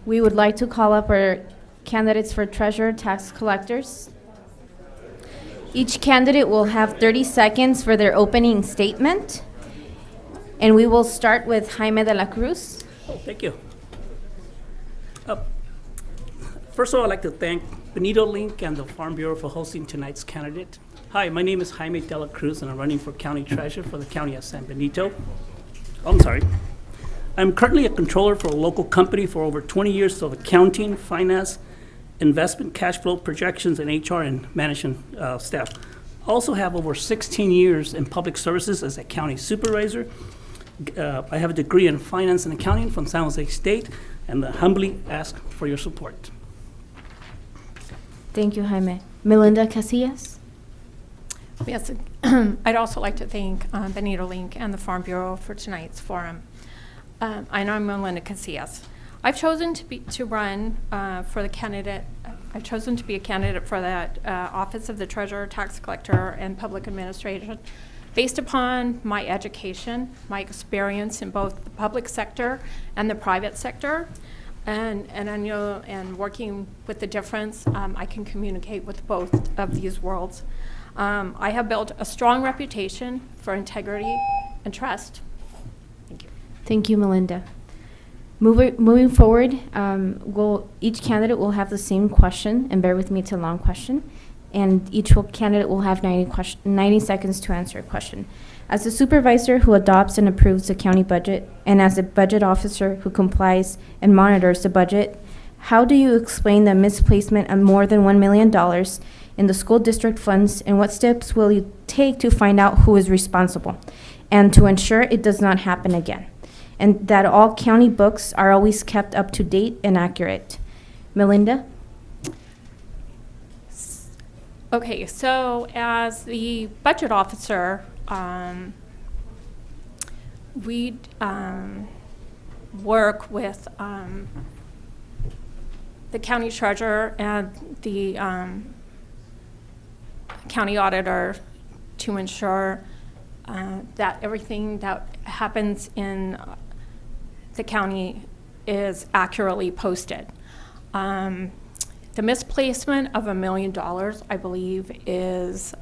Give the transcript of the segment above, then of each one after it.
We would like to call up our candidates for treasurer tax collectors. Each candidate will have 30 seconds for their opening statement. And we will start with Jaime de la Cruz. Oh, thank you. First of all, I'd like to thank Benito Link and the Farm Bureau for hosting tonight's candidate. Hi, my name is Jaime de la Cruz, and I'm running for County Treasurer for the County of San Benito. I'm sorry. I'm currently a controller for a local company for over 20 years of accounting, finance, investment, cash flow projections, and HR and management staff. I also have over 16 years in public services as a county supervisor. I have a degree in finance and accounting from San Jose State, and I humbly ask for your support. Thank you, Jaime. Melinda Casillas. Yes, I'd also like to thank Benito Link and the Farm Bureau for tonight's forum. I know I'm Melinda Casillas. I've chosen to run for the candidate. I've chosen to be a candidate for that Office of the Treasurer, Tax Collector, and Public Administration, based upon my education, my experience in both the public sector and the private sector. And I know, and working with the difference, I can communicate with both of these worlds. I have built a strong reputation for integrity and trust. Thank you. Thank you, Melinda. Moving forward, each candidate will have the same question, and bear with me, it's a long question, and each candidate will have 90 seconds to answer a question. As the supervisor who adopts and approves the county budget, and as a budget officer who complies and monitors the budget, how do you explain the misplacement of more than $1 million in the school district funds, and what steps will you take to find out who is responsible and to ensure it does not happen again, and that all county books are always kept up to date and accurate? Melinda? Okay, so as the budget officer, we work with the county treasurer and the county auditor to ensure that everything that happens in the county is accurately posted. The misplacement of $1 million, I believe, is,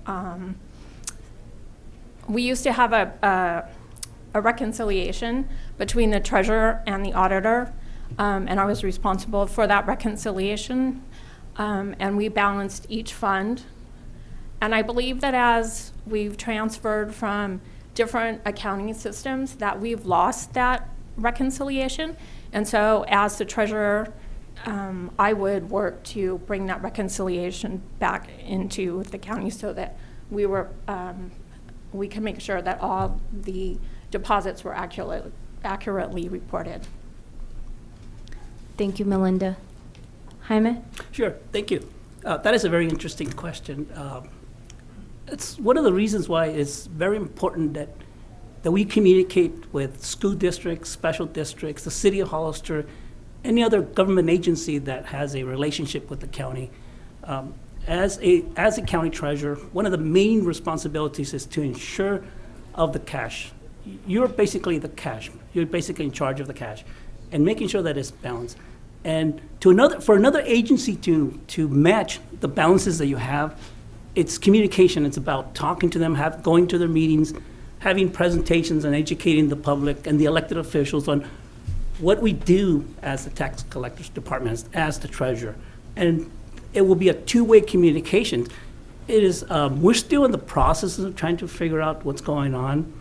we used to have a reconciliation between the treasurer and the auditor, and I was responsible for that reconciliation, and we balanced each fund. And I believe that as we've transferred from different accounting systems, that we've lost that reconciliation. And so as the treasurer, I would work to bring that reconciliation back into the county so that we can make sure that all the deposits were accurately reported. Thank you, Melinda. Jaime? Sure, thank you. That is a very interesting question. It's one of the reasons why it's very important that we communicate with school districts, special districts, the city of Hollister, any other government agency that has a relationship with the county. As a county treasurer, one of the main responsibilities is to ensure of the cash. You're basically the cash. You're basically in charge of the cash and making sure that it's balanced. And for another agency to match the balances that you have, it's communication. It's about talking to them, going to their meetings, having presentations and educating the public and the elected officials on what we do as the tax collectors department, as the treasurer. And it will be a two-way communication. It is, we're still in the process of trying to figure out what's going on.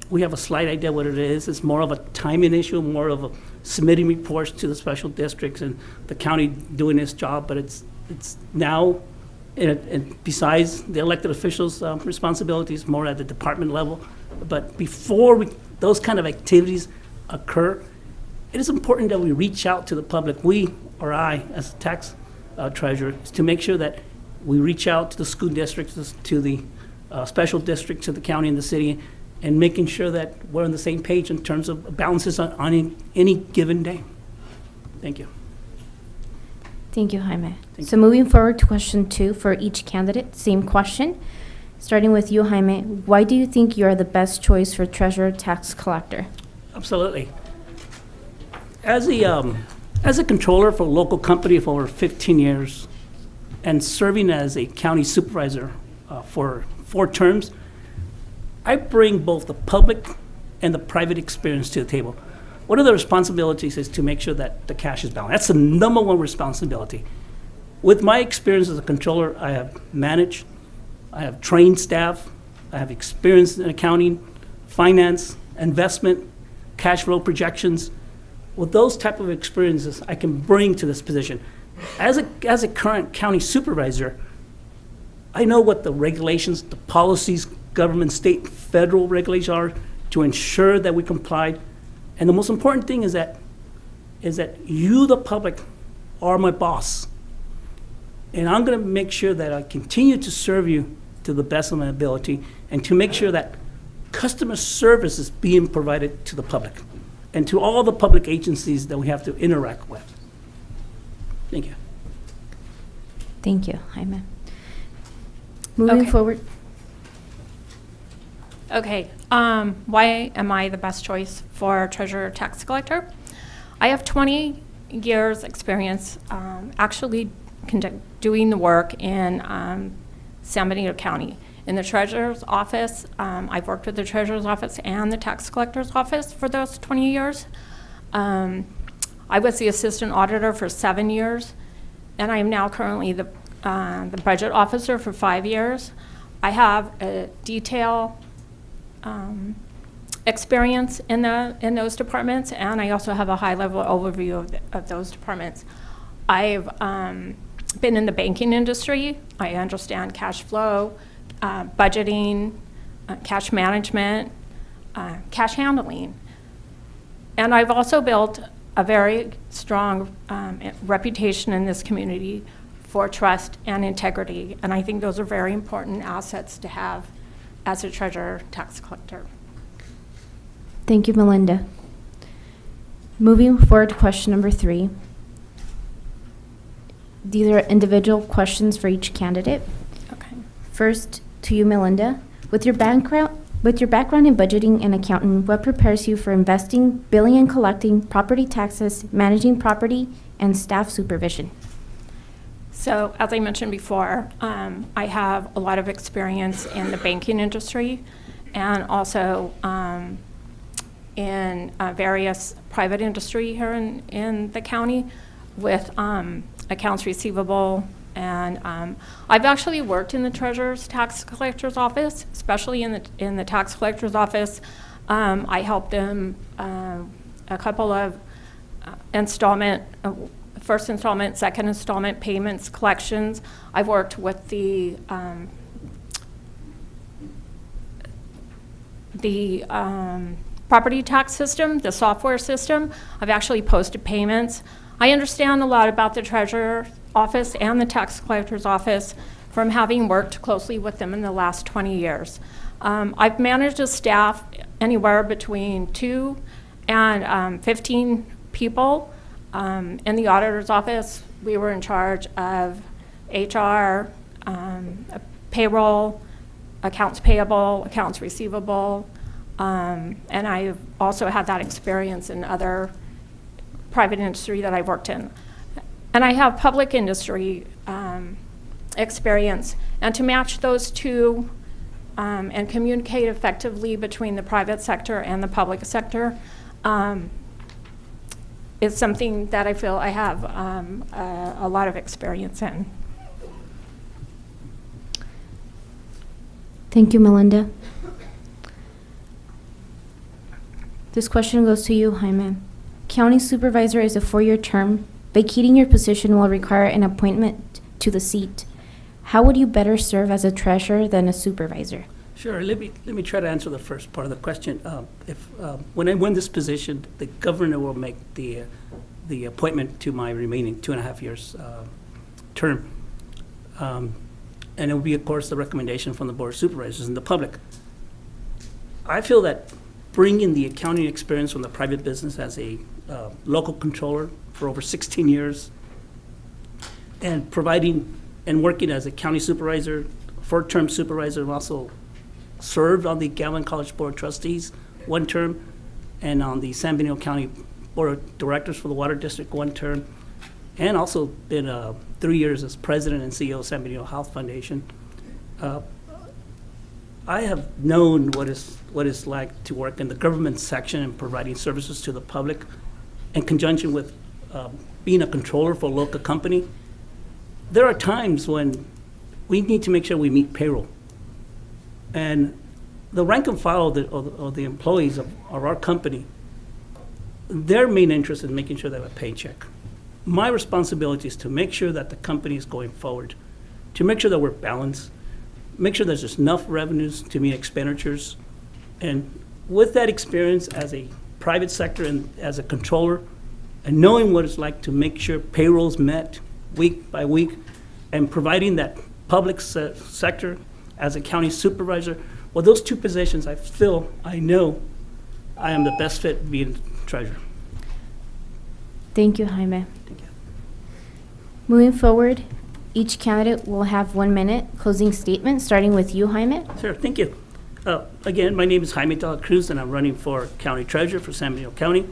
We have a slight idea what it is. It's more of a timing issue, more of a submitting reports to the special districts and the county doing its job, but it's now, and besides the elected officials' responsibilities, more at the department level. But before those kind of activities occur, it is important that we reach out to the public. We, or I, as a tax treasurer, is to make sure that we reach out to the school districts, to the special districts, to the county and the city, and making sure that we're on the same page in terms of balances on any given day. Thank you. Thank you, Jaime. Thank So moving forward to question 2 for each candidate, same question. Starting with you, Jaime, why do you think you are the best choice for treasurer tax collector? Absolutely. As a As a controller for a local company for over 15 years and serving as a county supervisor for 4 terms, I bring both the public and the private experience to the table. One of the responsibilities is to make sure that the cash is balanced. That's the number one responsibility. With my experience as a controller, I have managed, I have trained staff, I have experience in accounting, finance, investment, cash flow projections. With those type of experiences, I can bring to this position. As a current county supervisor, I know what the regulations, the policies, government, state, federal regulations are to ensure that we comply. And the most important thing is that you, the public, are my boss. And I'm going to make sure that I continue to serve you to the best of my ability and to make sure that customer service is being provided to the public and to all the public agencies that we have to interact with. Thank you. Thank you, Jaime. Moving Okay. forward. Okay, why am I the best choice for treasurer tax collector? I have 20 years experience actually doing the work in San Benito County. In the treasurer's office, I've worked with the treasurer's office and the tax collector's office for those 20 years. I was the assistant auditor for 7 years, and I am now currently the budget officer for 5 years. I have a detail experience in those departments, and I also have a high-level overview of those departments. I've been in the banking industry. I understand cash flow, budgeting, cash management, cash handling. And I've also built a very strong reputation in this community for trust and integrity, and I think those are very important assets to have as a treasurer tax collector. Thank you, Melinda. Moving forward to question number 3. These are individual questions for each candidate. Okay. First, to you, Melinda. With your background in budgeting and accounting, what prepares you for investing, billing and collecting, property taxes, managing property, and staff supervision? So, as I mentioned before, I have a lot of experience in the banking industry and also in various private industry here in the county with accounts receivable. And I've actually worked in the treasurer's tax collector's office, especially in the tax collector's office. I helped them a couple of first installment, second installment payments, collections. I've worked with the property tax system, the software system. I've actually posted payments. I understand a lot about the treasurer's office and the tax collector's office from having worked closely with them in the last 20 years. I've managed a staff anywhere between 2 and 15 people. In the auditor's office, we were in charge of HR, payroll, accounts payable, accounts receivable, and I've also had that experience in other private industry that I've worked in. And I have public industry experience. And to match those two and communicate effectively between the private sector and the public sector is something that I feel I have a lot of experience in. Thank you, Melinda. This question goes to you, Jaime. County supervisor is a 4-year term. Vacating your position will require an appointment to the seat. How would you better serve as a treasurer than a supervisor? Sure. Let me try to answer the first part of the question. When I win this position, the governor will make the appointment to my remaining 2.5 years term, and it will be, of course, the recommendation from the board of supervisors and the public. I feel that bringing the accounting experience from the private business as a local controller for over 16 years, and providing and working as a county supervisor, 4-term supervisor, and also served on the Galvin College Board of Trustees 1 term, and on the San Benito County board of directors for the Water District 1 term, and also been 3 years as president and CEO of San Benito Health Foundation. I have known what it's like to work in the government section and providing services to the public in conjunction with being a controller for a local company. There are times when we need to make sure we meet payroll. And the rank and file of the employees of our company, their main interest is making sure they have a paycheck. My responsibility is to make sure that the company is going forward, to make sure that we're balanced, make sure there's just enough revenues to meet expenditures. And with that experience as a private sector and as a controller, and knowing what it's like to make sure payroll's met week by week, and providing that public sector as a county supervisor, well, those two positions, I know I am the best fit being treasurer. Thank you, Jaime. Thank you. Moving forward, each candidate will have 1 minute closing statement, starting with you, Jaime. Sure, thank you. Again, my name is Jaime de la Cruz, and I'm running for county treasurer for San Benito County.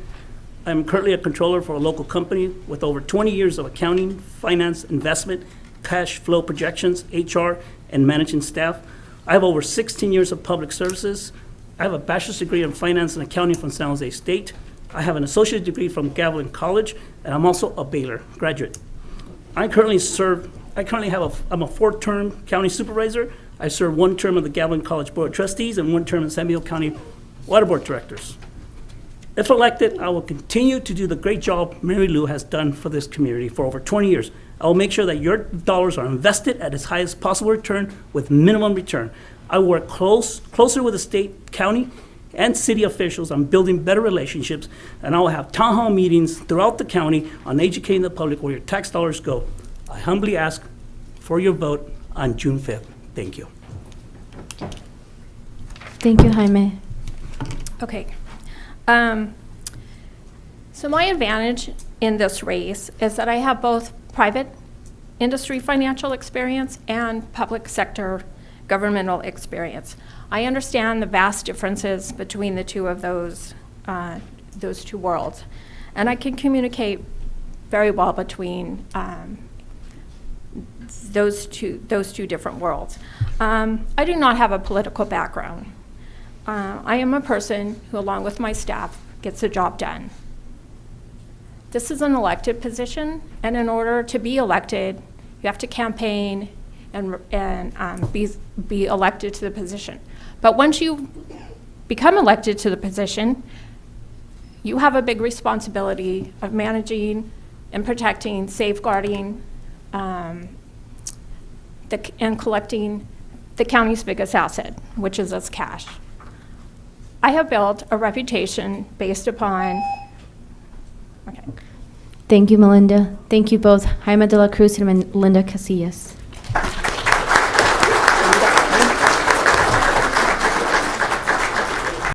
I'm currently a controller for a local company with over 20 years of accounting, finance, investment, cash flow projections, HR, and managing staff. I have over 16 years of public services. I have a bachelor's degree in finance and accounting from San Jose State. I have an associate degree from Gavilan College, and I'm also a Baylor graduate. I'm a 4-term county supervisor. I serve 1 term of the Gavilan College Board of Trustees and 1 term of the San Benito County Water Board Directors. If elected, I will continue to do the great job Mary Lou has done for this community for over 20 years. I will make sure that your dollars are invested at its highest possible return with minimum return. I will work closer with the state, county, and city officials on building better relationships, and I will have town hall meetings throughout the county on educating the public where your tax dollars go. I humbly ask for your vote on June 5th. Thank you. Thank you, Jaime. Okay. So my advantage in this race is that I have both private industry financial experience and public sector governmental experience. I understand the vast differences between the two of those two worlds, and I can communicate very well between those two different worlds. I do not have a political background. I am a person who, along with my staff, gets the job done. This is an elected position, and in order to be elected, you have to campaign and be elected to the position. But once you become elected to the position, you have a big responsibility of managing and protecting, safeguarding, and collecting the county's biggest asset, which is its cash. I have built a reputation based upon, okay. Thank you, Melinda. Thank you both, Jaime de la Cruz and Melinda Casillas.